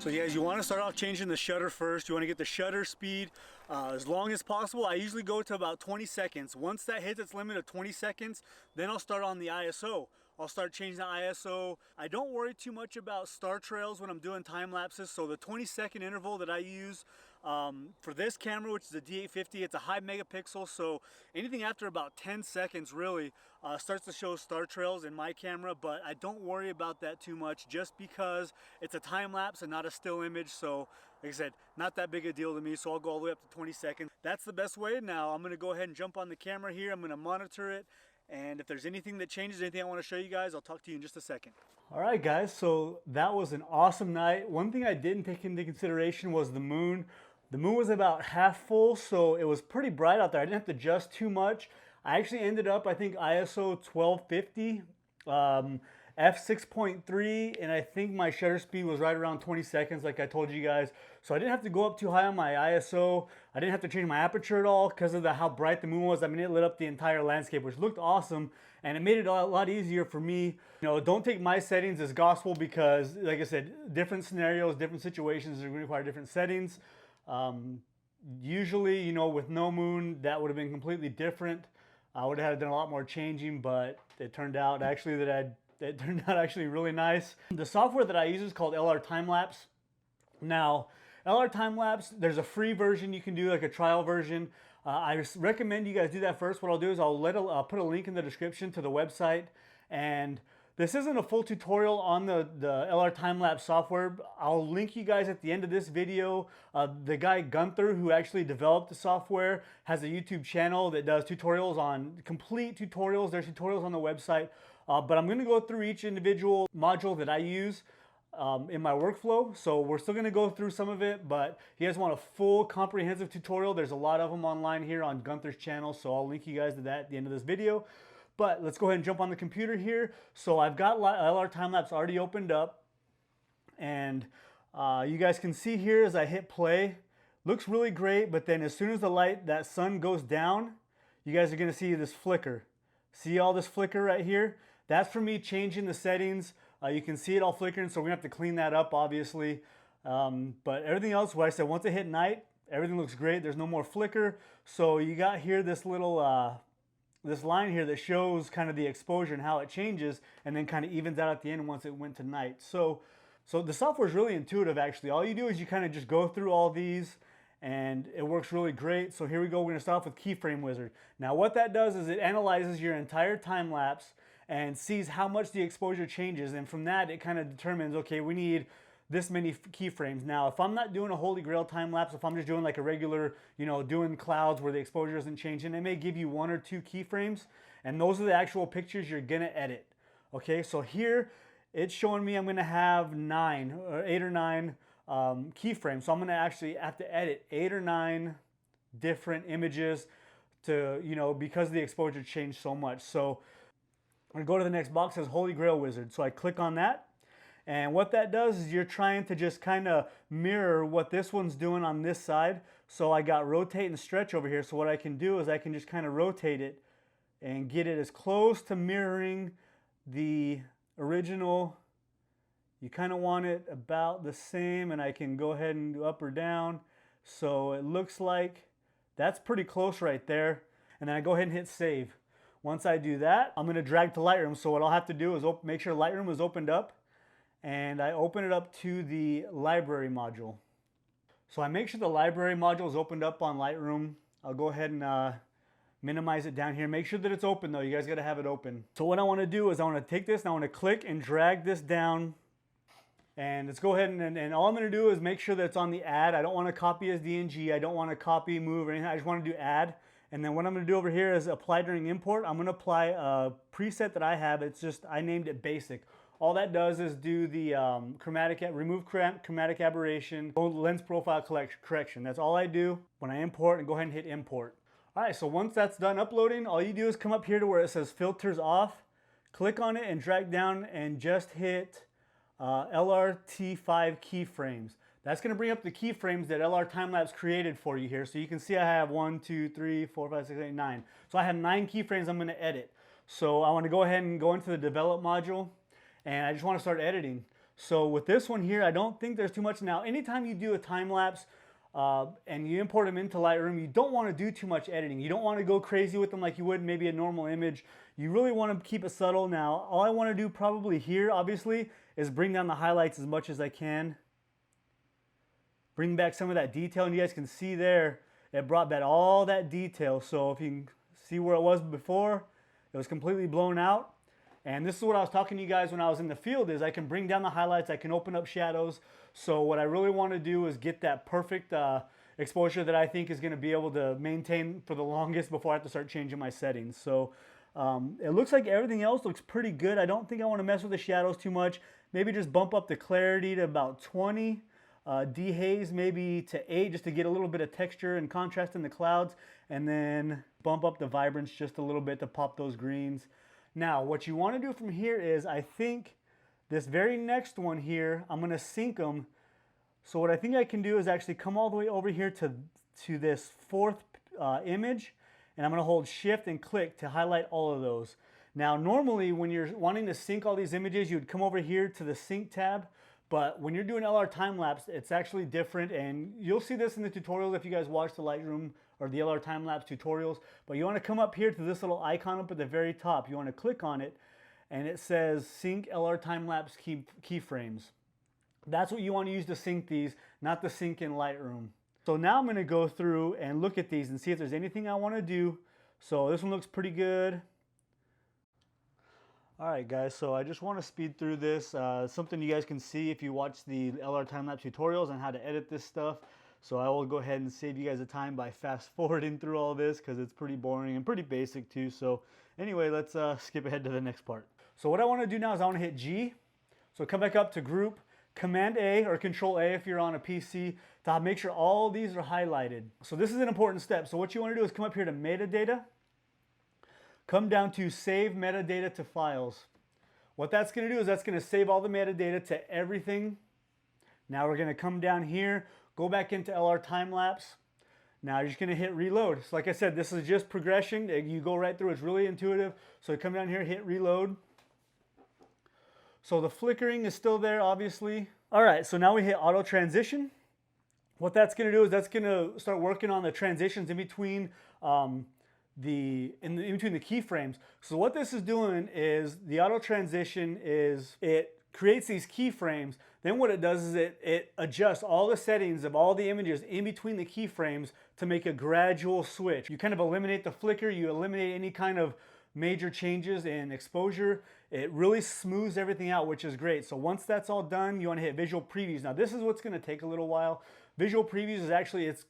So yeah, you want to start off changing the shutter first. You want to get the shutter speed as long as possible. I usually go to about 20 seconds. Once that hits its limit of 20 seconds, then I'll start on the ISO. I'll start changing the ISO. I don't worry too much about star trails when I'm doing time lapses. So the 20-second interval that I use for this camera, which is a D850, it's a high megapixel. So anything after about 10 seconds really starts to show star trails in my camera, but I don't worry about that too much just because it's a time lapse and not a still image. So like I said, not that big a deal to me. So I'll go all the way up to 20 seconds. That's the best way. Now I'm gonna go ahead and jump on the camera here. I'm gonna monitor it. And if there's anything that changes, anything I want to show you guys, I'll talk to you in just a second. All right, guys, so that was an awesome night. One thing I didn't take into consideration was the moon. The moon was about half full, so it was pretty bright out there. I didn't have to adjust too much. I actually ended up, I think, ISO 1250, f6.3, and I think my shutter speed was right around 20 seconds, like I told you guys. So I didn't have to go up too high on my ISO. I didn't have to change my aperture at all because of how bright the moon was. I mean, it lit up the entire landscape, which looked awesome, and it made it a lot easier for me. You know, don't take my settings as gospel because, like I said, different scenarios, different situations are going to require different settings. Usually, you know, with no moon, that would have been completely different. I would have done a lot more changing, but it turned out actually that it turned out actually really nice. The software that I use is called LR Time-lapse. Now, LR Time-lapse, there's a free version you can do, like a trial version. I recommend you guys do that first. What I'll do is I'll put a link in the description to the website. And this isn't a full tutorial on the LR Time-lapse software. I'll link you guys at the end of this video. The guy Gunther, who actually developed the software, has a YouTube channel that does tutorials on complete tutorials. There's tutorials on the website. But I'm going to go through each individual module that I use in my workflow. So we're still going to go through some of it, but if you guys want a full comprehensive tutorial, there's a lot of them online here on Gunther's channel. So I'll link you guys to that at the end of this video. But let's go ahead and jump on the computer here. So I've got LR Time-lapse already opened up. And you guys can see here as I hit play, looks really great. But then as soon as that sun goes down, you guys are going to see this flicker. See all this flicker right here? That's for me changing the settings. You can see it all flickering, so we're gonna have to clean that up, obviously. But everything else, what I said, once it hit night, everything looks great. There's no more flicker. So you got here this little, this line here that shows kind of the exposure and how it changes, and then kind of evens out at the end once it went to night. So the software is really intuitive, actually. All you do is you kind of just go through all these, and it works really great. So here we go. We're gonna start off with Keyframe Wizard. Now what that does is it analyzes your entire time lapse and sees how much the exposure changes, and from that it kind of determines, okay, we need this many keyframes. Now if I'm not doing a holy grail time lapse, if I'm just doing like a regular, you know, doing clouds where the exposure isn't changing, it may give you 1 or 2 keyframes, and those are the actual pictures you're gonna edit. Okay, so here it's showing me I'm gonna have 8 or 9 keyframes. So I'm gonna actually have to edit 8 or 9 different images to, you know, because the exposure changed so much. So I'm gonna go to the next box that says Holy Grail Wizard. So I click on that, and what that does is you're trying to just kind of mirror what this one's doing on this side. So I got rotate and stretch over here. So what I can do is I can just kind of rotate it and get it as close to mirroring the original. You kind of want it about the same, and I can go ahead and do up or down. So it looks like that's pretty close right there. And then I go ahead and hit save. Once I do that, I'm going to drag to Lightroom. So what I'll have to do is make sure Lightroom is opened up, and I open it up to the library module. So I make sure the library module is opened up on Lightroom. I'll go ahead and minimize it down here. Make sure that it's open though. You guys got to have it open. So what I want to do is I want to take this and I want to click and drag this down. And let's go ahead and all I'm going to do is make sure that it's on the add. I don't want to copy as DNG. I don't want to copy, move, or anything. I just want to do add. And then what I'm going to do over here is apply during import. I'm going to apply a preset that I have. It's just, I named it basic. All that does is do the remove chromatic aberration, lens profile correction. That's all I do when I import, and go ahead and hit import. All right, so once that's done uploading, all you do is come up here to where it says filters off, click on it and drag down and just hit LRT5 keyframes. That's going to bring up the keyframes that LR Time-lapse created for you here. So you can see I have 1, 2, 3, 4, 5, 6, 8, 9. So I have 9 keyframes I'm going to edit. So I want to go ahead and go into the develop module, and I just want to start editing. So with this one here, I don't think there's too much. Now, anytime you do a time lapse and you import them into Lightroom, you don't want to do too much editing. You don't want to go crazy with them like you would maybe a normal image. You really want to keep it subtle. Now, all I want to do probably here, obviously, is bring down the highlights as much as I can. Bring back some of that detail, and you guys can see there, it brought back all that detail. So if you can see where it was before, it was completely blown out. And this is what I was talking to you guys when I was in the field, is I can bring down the highlights, I can open up shadows. So what I really want to do is get that perfect exposure that I think is going to be able to maintain for the longest before I have to start changing my settings. So it looks like everything else looks pretty good. I don't think I want to mess with the shadows too much. Maybe just bump up the clarity to about 20. Dehaze maybe to 8 just to get a little bit of texture and contrast in the clouds, and then bump up the vibrance just a little bit to pop those greens. Now what you want to do from here is, I think this very next one here, I'm going to sync them. So what I think I can do is actually come all the way over here to this fourth image, and I'm going to hold shift and click to highlight all of those. Now normally when you're wanting to sync all these images, you would come over here to the sync tab. But when you're doing LR time-lapse, it's actually different, and you'll see this in the tutorial if you guys watch the Lightroom or the LR time-lapse tutorials. But you want to come up here to this little icon up at the very top. You want to click on it, and it says Sync LR time-lapse keyframes. That's what you want to use to sync these, not to sync in Lightroom. So now I'm going to go through and look at these and see if there's anything I want to do. So this one looks pretty good. Alright guys, so I just want to speed through this, something you guys can see if you watch the LR time-lapse tutorials on how to edit this stuff. So I will go ahead and save you guys the time by fast forwarding through all this, because it's pretty boring and pretty basic too. So anyway, let's skip ahead to the next part. So what I want to do now is I want to hit G. So come back up to Group, Command A or Control A if you're on a PC, to make sure all these are highlighted. So this is an important step. So what you want to do is come up here to Metadata. Come down to Save Metadata to Files. What that's going to do is that's going to save all the metadata to everything. Now we're going to come down here, go back into LR Time-lapse. Now you're just going to hit Reload. So like I said, this is just progression. You go right through. It's really intuitive. So come down here, hit Reload. So the flickering is still there, obviously. All right, so now we hit Auto Transition. What that's going to do is that's going to start working on the transitions in between in between the keyframes. So what this is doing is the auto transition is it creates these keyframes. Then what it does is it adjusts all the settings of all the images in between the keyframes to make a gradual switch. You kind of eliminate the flicker, you eliminate any kind of major changes in exposure. It really smooths everything out, which is great. So once that's all done, you want to hit Visual Previews. Now this is what's going to take a little while. Visual Previews is actually, it's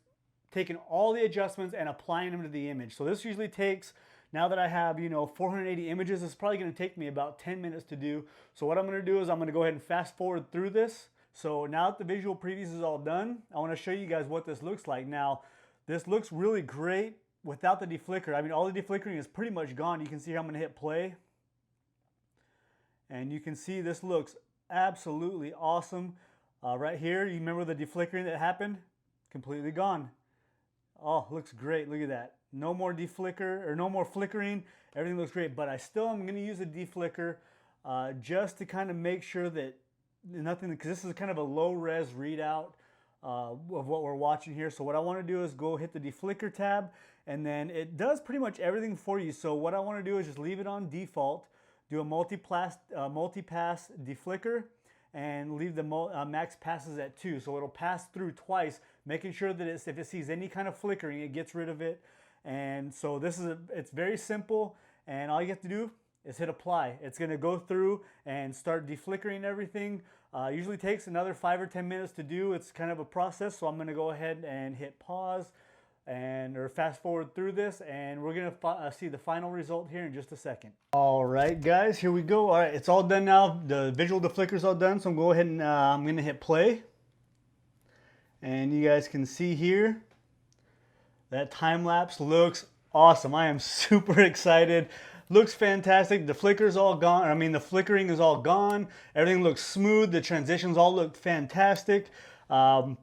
taking all the adjustments and applying them to the image. So this usually takes, now that I have, 480 images, it's probably going to take me about 10 minutes to do. So what I'm going to do is I'm going to go ahead and fast forward through this. So now that the visual previews is all done, I want to show you guys what this looks like. Now, this looks really great without the deflicker. I mean, all the deflickering is pretty much gone. You can see here I'm going to hit play. And you can see this looks absolutely awesome. Right here, you remember the deflickering that happened? Completely gone. Oh, looks great. Look at that. No more deflicker or no more flickering. Everything looks great, but I still am going to use a deflicker just to kind of make sure that nothing, because this is kind of a low res readout of what we're watching here. So what I want to do is go hit the deflicker tab, and then it does pretty much everything for you. So what I want to do is just leave it on default, do a multi-pass deflicker, and leave the max passes at 2. So it'll pass through twice, making sure that if it sees any kind of flickering, it gets rid of it. And so it's very simple, and all you have to do is hit apply. It's going to go through and start deflickering everything. Usually takes another 5 or 10 minutes to do. It's kind of a process, so I'm going to go ahead and hit pause or fast forward through this, and we're going to see the final result here in just a second. All right, guys, here we go. All right, it's all done now. The visual deflicker is all done, so I'm going to go ahead and I'm going to hit play. And you guys can see here that time lapse looks awesome. I am super excited. Looks fantastic. The flicker's all gone. I mean, the flickering is all gone. Everything looks smooth. The transitions all look fantastic.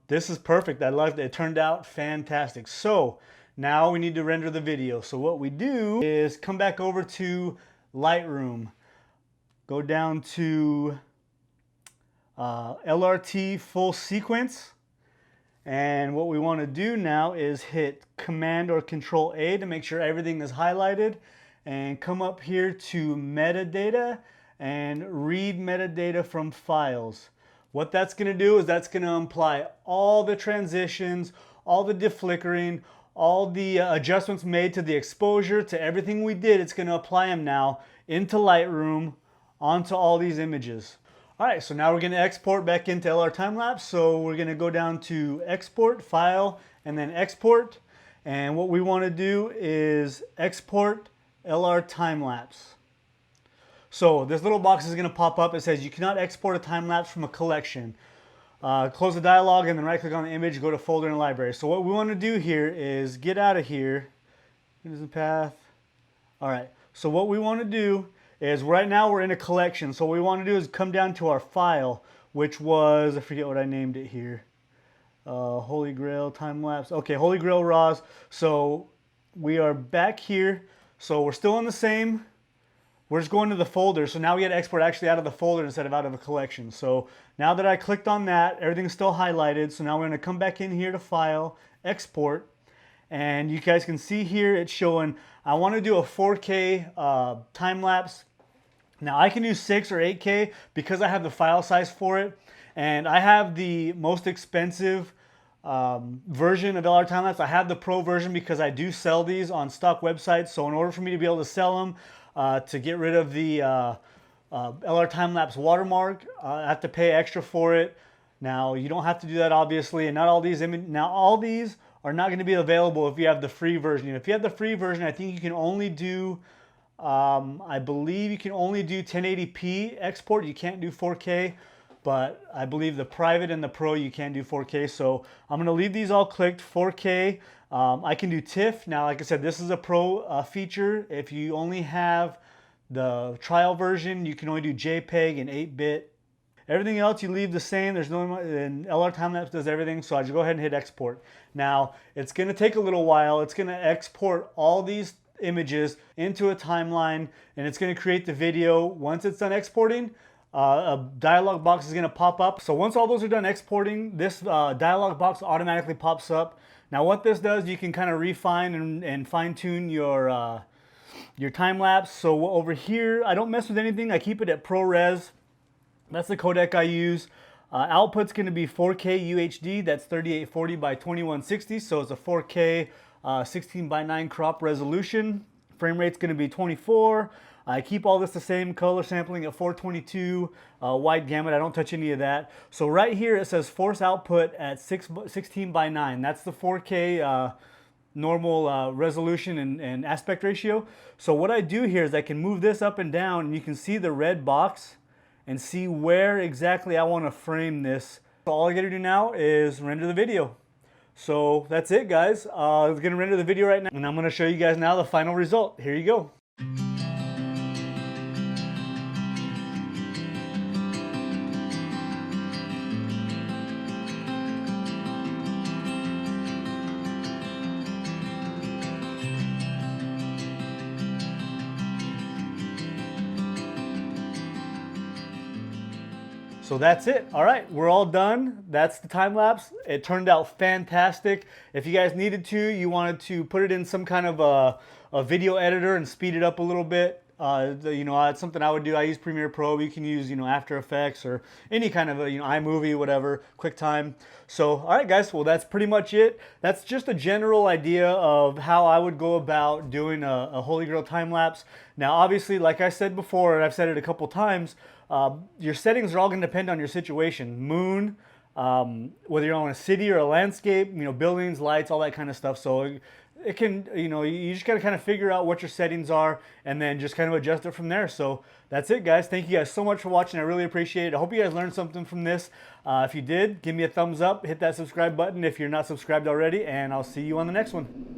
This is perfect. I loved it. It turned out fantastic. So now we need to render the video. So what we do is come back over to Lightroom. Go down to LRT full sequence. And what we want to do now is hit Command or Control A to make sure everything is highlighted, and come up here to metadata and read metadata from files. What that's going to do is that's going to apply all the transitions, all the deflickering, all the adjustments made to the exposure, to everything we did. It's going to apply them now into Lightroom onto all these images. All right, so now we're going to export back into LR Time-lapse. So we're going to go down to Export, File, and then Export. And what we want to do is export LR Time-lapse. So this little box is going to pop up. It says you cannot export a time-lapse from a collection. Close the dialog and then right click on the image, go to folder and library. So what we want to do here is get out of here. Here's the path. All right, so what we want to do is right now we're in a collection. So what we want to do is come down to our file, which was, I forget what I named it here. Holy Grail Time-lapse. Okay, Holy Grail RAWs. So we are back here. So we're still in the same. We're just going to the folder. So now we got to export actually out of the folder instead of out of a collection. So now that I clicked on that, everything's still highlighted. So now we're going to come back in here to File, Export. And you guys can see here it's showing I want to do a 4K time-lapse. Now I can do 6 or 8K because I have the file size for it. And I have the most expensive version of LR Time-lapse. I have the Pro version because I do sell these on stock websites. So in order for me to be able to sell them, to get rid of the LR Time-lapse watermark, I have to pay extra for it. Now you don't have to do that obviously, and not all these all these are not going to be available if you have the free version. If you have the free version, I think you can only do, I believe you can only do 1080p export. You can't do 4K, but I believe the private and the Pro you can do 4K. So I'm going to leave these all clicked 4K. I can do TIFF. Now, like I said, this is a Pro feature. If you only have the trial version, you can only do JPEG and 8-bit. Everything else you leave the same. There's no, and LR Time-lapse does everything. So I just go ahead and hit export. Now, it's going to take a little while. It's going to export all these images into a timeline, and it's going to create the video. Once it's done exporting, a dialog box is going to pop up. So once all those are done exporting, this dialog box automatically pops up. Now what this does, you can kind of refine and fine-tune your time-lapse. So over here, I don't mess with anything. I keep it at ProRes. That's the codec I use. Output's going to be 4K UHD. That's 3840 by 2160. So it's a 4K 16:9 crop resolution. Frame rate's going to be 24. I keep all this the same, color sampling at 422, wide gamut. I don't touch any of that. So right here it says force output at 16:9. That's the 4K normal resolution and aspect ratio. So what I do here is I can move this up and down, and you can see the red box and see where exactly I want to frame this. So all I got to do now is render the video. So that's it, guys. I'm going to render the video right now, and I'm going to show you guys now the final result. Here you go. So that's it. All right, we're all done. That's the time lapse. It turned out fantastic. If you guys needed to, you wanted to put it in some kind of a video editor and speed it up a little bit, it's something I would do. I use Premiere Pro. You can use, After Effects or any kind of iMovie, whatever, QuickTime. So, all right, guys. Well, that's pretty much it. That's just a general idea of how I would go about doing a Holy Grail time lapse. Now, obviously, like I said before, and I've said it a couple times, your settings are all going to depend on your situation. Moon, whether you're on a city or a landscape, buildings, lights, all that kind of stuff. So it can, you just got to kind of figure out what your settings are and then just kind of adjust it from there. So that's it, guys. Thank you guys so much for watching. I really appreciate it. I hope you guys learned something from this. If you did, give me a thumbs up, hit that subscribe button if you're not subscribed already, and I'll see you on the next one.